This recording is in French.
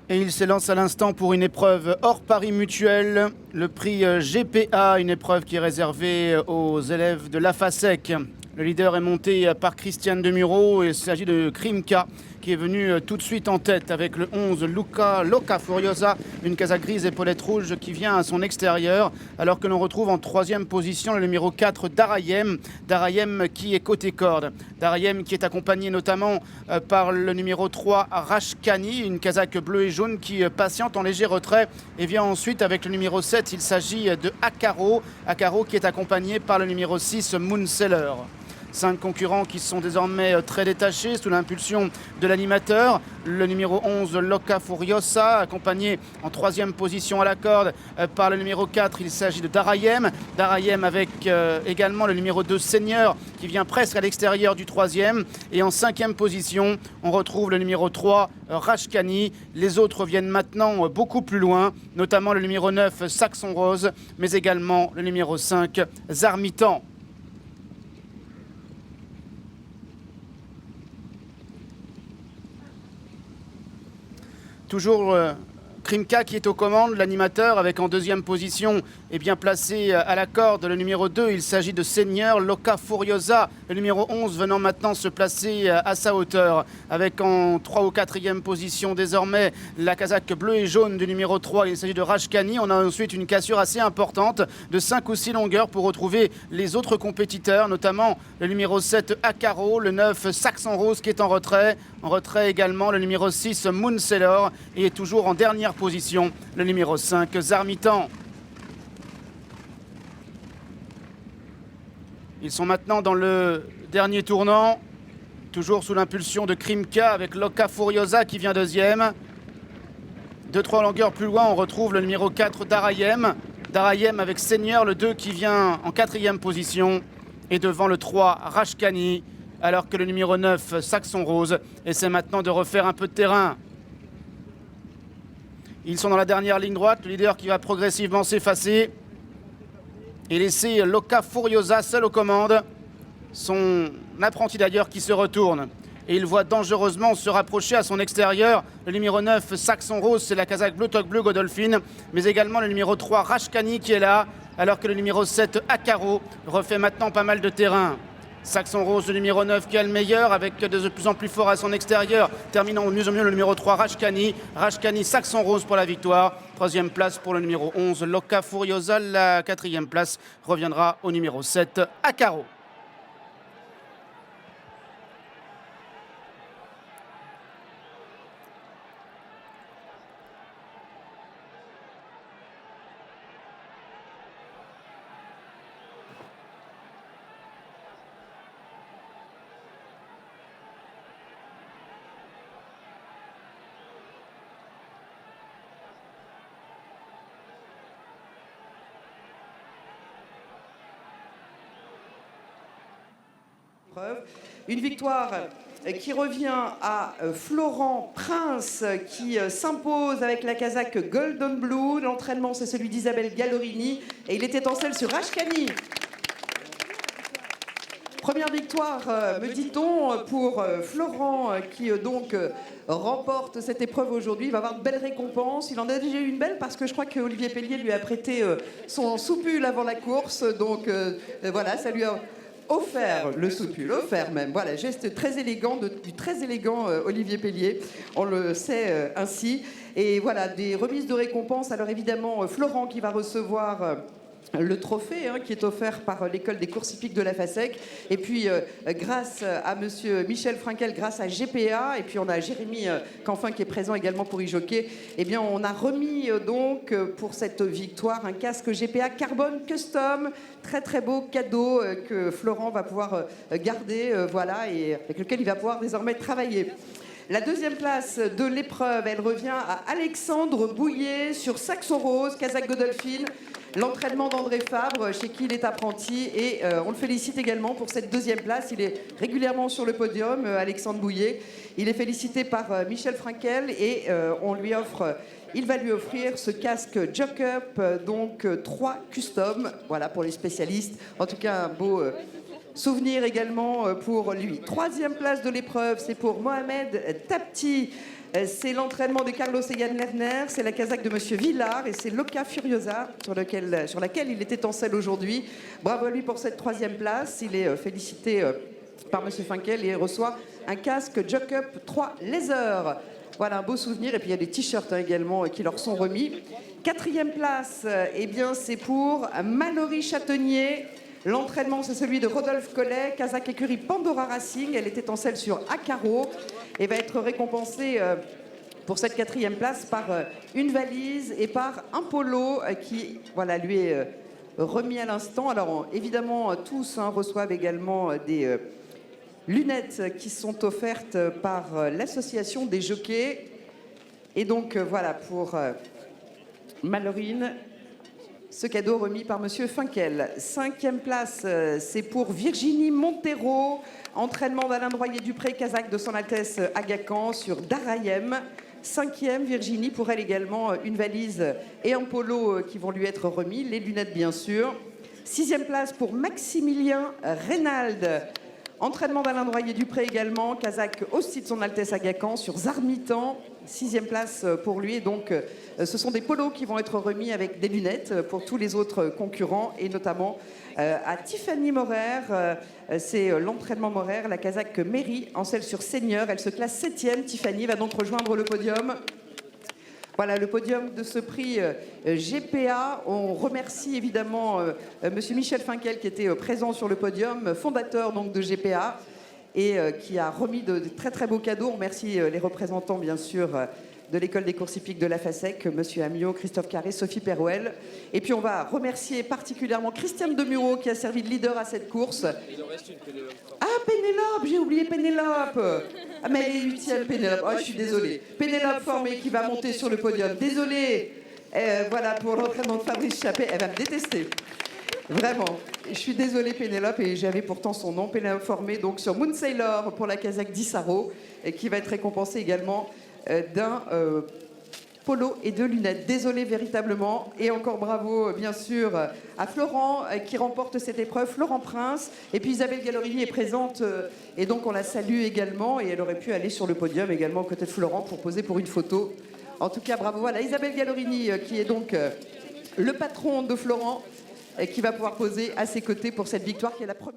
Et il s'élance à l'instant pour une épreuve hors Paris Mutuel, le prix GPA, une épreuve qui est réservée aux élèves de l'AFASEC. Le leader est monté par Christiane Demuro et il s'agit de Krimka qui est venu tout de suite en tête avec le 11 Loca Furiosa, une casaque grise épaulette rouge qui vient à son extérieur, alors que l'on retrouve en troisième position le numéro 4 Darayem qui est côté corde. Darayem qui est accompagné notamment par le numéro 3 Rashkani, une casaque bleue et jaune qui patiente en léger retrait et vient ensuite avec le numéro 7, il s'agit de Akaro qui est accompagné par le numéro 6 Moonseller. 5 concurrents qui sont désormais très détachés sous l'impulsion de l'animateur. Le numéro 11, Loca Furiosa, accompagné en troisième position à la corde par le numéro 4, il s'agit de Darayem. Darayem avec également le numéro 2, Seigneur, qui vient presque à l'extérieur du troisième. Et en cinquième position, on retrouve le numéro 3, Rashkani. Les autres viennent maintenant beaucoup plus loin, notamment le numéro 9, Saxon Rose, mais également le numéro 5, Zarmitan. Toujours Krimka qui est aux commandes, l'animateur, avec en deuxième position est bien placé à la corde le numéro 2, il s'agit de Seigneur, Loca Furiosa, le numéro 11 venant maintenant se placer à sa hauteur, avec en 3 ou 4e position désormais la casaque bleue et jaune du numéro 3, il s'agit de Rashkani. On a ensuite une cassure assez importante de 5 ou 6 longueurs pour retrouver les autres compétiteurs, notamment le numéro 7 Akaro, le 9 Saxon Rose qui est en retrait également le numéro 6 Moonseller et toujours en dernière position le numéro 5 Zarmitan. Ils sont maintenant dans le dernier tournant, toujours sous l'impulsion de Krimka avec Loca Furiosa qui vient deuxième. 2-3 longueurs plus loin, on retrouve le numéro 4 Darayem avec Seigneur, le 2 qui vient en 4e position. Et devant le 3 Rashkani, alors que le numéro 9 Saxon Rose essaie maintenant de refaire un peu de terrain. Ils sont dans la dernière ligne droite, le leader qui va progressivement s'effacer et laisser Loca Furiosa seul aux commandes. Son apprenti d'ailleurs qui se retourne et il voit dangereusement se rapprocher à son extérieur le numéro 9 Saxon Rose, c'est la casaque bleu toque bleu Godolphin, mais également le numéro 3 Rashkani qui est là, alors que le numéro 7 Akaro refait maintenant pas mal de terrain. Saxon Rose, le numéro 9 qui est le meilleur, avec de plus en plus fort à son extérieur. Terminant au mieux le numéro 3, Rashkani, Saxon Rose pour la victoire. 3e place pour le numéro 11, Loca Furiosa. La 4e place reviendra au numéro 7, Akaro. Une victoire qui revient à Florent Prince qui s'impose avec la casaque Golden Blue. L'entraînement, c'est celui d'Isabelle Gallorini et il était en selle sur Rashkani. Première victoire, me dit-on, pour Florent qui donc remporte cette épreuve aujourd'hui. Il va avoir de belles récompenses. Il en a déjà eu une belle parce que je crois que Olivier Pellier lui a prêté son soupul avant la course. Donc voilà, ça lui a offert le soupul, offert même. Voilà, geste très élégant, du très élégant Olivier Pellier. On le sait ainsi. Et voilà, des remises de récompenses. Alors évidemment, Florent qui va recevoir le trophée qui est offert par l'école des courses hippiques de la FASEC. Et puis, grâce à monsieur Michel Frankel, grâce à GPA, et puis on a Jérémy Canfin qui est présent également pour y jockey, eh bien, on a remis donc pour cette victoire un casque GPA Carbone Custom. Très très beau cadeau que Florent va pouvoir garder, voilà, et avec lequel il va pouvoir désormais travailler. La deuxième place de l'épreuve, elle revient à Alexandre Bouillet sur Saxon Rose, casaque Godolphin. L'entraînement d'André Fabre, chez qui il est apprenti. Et on le félicite également pour cette deuxième place. Il est régulièrement sur le podium, Alexandre Bouillet. Il est félicité par Michel Frankel et il va lui offrir ce casque Jock-Up, donc 3 custom, voilà, pour les spécialistes. En tout cas, un beau souvenir également pour lui. Troisième place de l'épreuve, c'est pour Mohamed Tapti. C'est l'entraînement de Carlos Egan Lerner, c'est la casaque de Monsieur Villard et c'est Loca Furiosa sur laquelle il était en selle aujourd'hui. Bravo à lui pour cette troisième place. Il est félicité par Monsieur Finkel et reçoit un casque Jock-Up 3 Laser. Voilà un beau souvenir. Et puis il y a des t-shirts également qui leur sont remis. Quatrième place, eh bien c'est pour Mallory Châtonnier. L'entraînement, c'est celui de Rodolphe Collet, Kazakh écurie Pandora Racing. Elle était en selle sur Acaro et va être récompensée pour cette quatrième place par une valise et par un polo qui voilà, lui est remis à l'instant. Alors évidemment, tous reçoivent également des lunettes qui sont offertes par l'association des jockeys. Et donc voilà pour Malorine. Ce cadeau remis par Monsieur Finkel. Cinquième place, c'est pour Virginie Montero. Entraînement d'Alain Droyer-Dupré, Kazakh de Son Altesse Agacan sur Darayem. Cinquième, Virginie, pour elle également une valise et un polo qui vont lui être remis. Les lunettes, bien sûr. Sixième place pour Maximilien Reynald. Entraînement d'Alain Droyer-Dupré également, Kazakh aussi de Son Altesse Agacan sur Zarmitan. Sixième place pour lui. Et donc, ce sont des polos qui vont être remis avec des lunettes pour tous les autres concurrents et notamment à Tiffany Morer. C'est l'entraînement Morer, la Kazakh Mairie en selle sur Seigneur. Elle se classe 7e. Tiffany va donc rejoindre le podium. Voilà le podium de ce prix GPA. On remercie évidemment Monsieur Michel Finkel qui était présent sur le podium, fondateur donc de GPA et qui a remis de très très beaux cadeaux. On remercie les représentants bien sûr de l'école des courses hippiques de la FASEC, Monsieur Amiot, Christophe Carré, Sophie Perouel. Et puis on va remercier particulièrement Christiane Demuro qui a servi de leader à cette course. Il en reste une, Pénélope. Ah, Pénélope, j'ai oublié Pénélope. Ah, mais elle est 8e, Pénélope. Oh, je suis désolée. Pénélope Formé qui va monter sur le podium. Désolée. Voilà pour l'entraînement de Fabrice Chappet. Elle va me détester. Vraiment. Je suis désolée, Pénélope, et j'avais pourtant son nom. Pénélope Formé, donc sur Moon Sailor pour la Kazakh d'Issaro, et qui va être récompensée également d'un polo et de lunettes. Désolé véritablement. Et encore bravo, bien sûr, à Florent qui remporte cette épreuve, Florent Prince. Et puis Isabelle Gallorini est présente et donc on la salue également. Et elle aurait pu aller sur le podium également aux côtés de Florent pour poser pour une photo. En tout cas, bravo. Voilà, Isabelle Gallorini qui est donc le patron de Florent et qui va pouvoir poser à ses côtés pour cette victoire qui est la première.